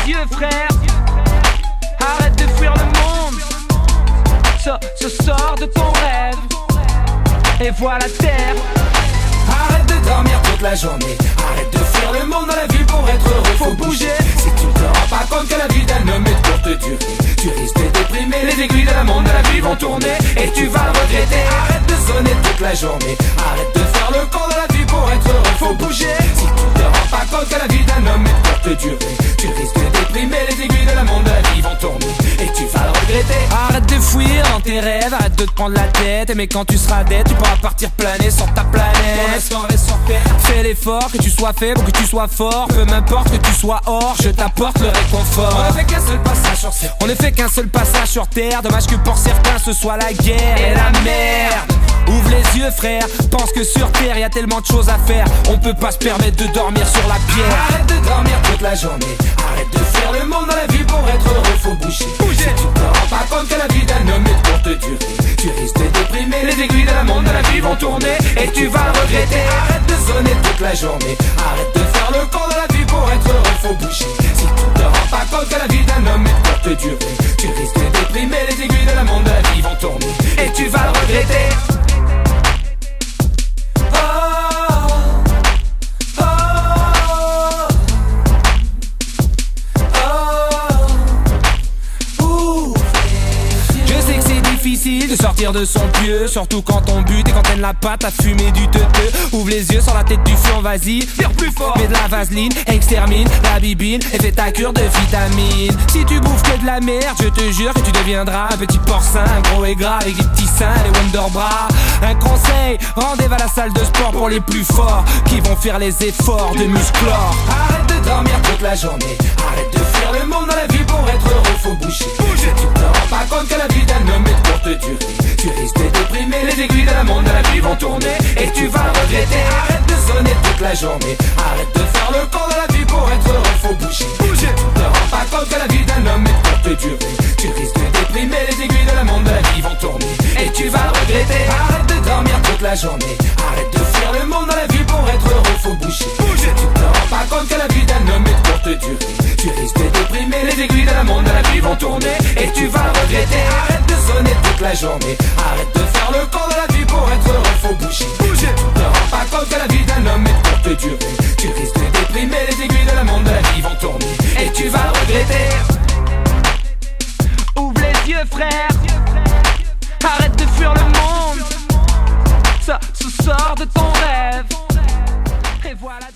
yeux frère, arrête de fuir le monde. Ça sort de ton rêve et vois la terre. Arrête de dormir toute la journée, arrête de fuir le monde dans la vie pour être heureux, faut bouger. Si tu te rends pas compte que la vie d'un homme est de courte durée, tu risques de déprimer, les aiguilles de la montre de la vie vont tourner et tu vas le regretter. Arrête de sonner toute la journée, arrête de faire le con dans la vie pour être heureux, faut bouger. Si tu te rends pas compte que la vie d'un homme est de courte durée, tu risques de déprimer, les aiguilles de la montre de la vie vont tourner et tu vas le regretter. Arrête de fuir dans tes rêves, arrête de te prendre la tête. Mais quand tu seras dead, tu pourras partir planer sur ta planète. Fais l'effort, que tu sois faible ou que tu sois fort, peu m'importe que tu sois hors, je t'apporte le réconfort. On ne fait qu'un seul passage sur terre. On ne fait qu'un seul passage sur terre. Dommage que pour certains ce soit la guerre et la merde. Ouvre les yeux frère, pense que sur terre y a tellement de choses à faire. On peut pas se permettre de dormir sur la pierre. Arrête de dormir toute la journée, arrête de faire le monde dans la vie pour être heureux, faut bouger. Si tu te rends pas compte que la vie d'un homme est de courte durée, tu risques de déprimer, les aiguilles de la montre de la vie vont tourner et tu vas le regretter. Arrête de sonner toute la journée, arrête de faire le con dans la vie pour être heureux, faut bouger. Si tu te rends pas compte que la vie d'un homme est de courte durée, tu risques de déprimer, les aiguilles de la montre de la vie vont tourner et tu vas le regretter. De sortir de son pieu, surtout quand on bute et quand t'aimes la pâte à fumer du teuteux. Ouvre les yeux sur la tête du fion, vas-y, tire plus fort. Mets de la vaseline, extermine la bibine et fais ta cure de vitamines. Si tu bouffes que de la merde, je te jure que tu deviendras un petit porcin, gros et gras avec des petits seins, les Wonder Bras. Un conseil, rendez-vous à la salle de sport pour les plus forts qui vont faire les efforts de musclore. Arrête de dormir toute la journée, arrête de fuir le monde dans la vie pour être heureux, faut bouger. Si tu te rends pas compte que la vie d'un homme est de courte durée, tu risques de déprimer, les aiguilles de la montre de la vie vont tourner et tu vas le regretter. Arrête de sonner toute la journée, arrête de faire le con dans la vie pour être heureux, faut bouger. Si tu te rends pas compte que la vie d'un homme est de courte durée, tu risques de déprimer, les aiguilles de la montre de la vie vont tourner et tu vas le regretter. Arrête de dormir toute la journée, arrête de fuir le monde dans la vie pour être heureux, faut bouger. Si tu te rends pas compte que la vie d'un homme est de courte durée, tu risques de déprimer, les aiguilles de la montre de la vie vont tourner et tu vas le regretter. Arrête de sonner toute la journée, arrête de faire le con dans la vie pour être heureux, faut bouger. Si tu te rends pas compte que la vie d'un homme est de courte durée, tu risques de déprimer, les aiguilles de la montre de la vie vont tourner et tu vas le regretter. Ouvre les yeux frère, arrête de fuir le monde. Ça sort de ton rêve et voilà.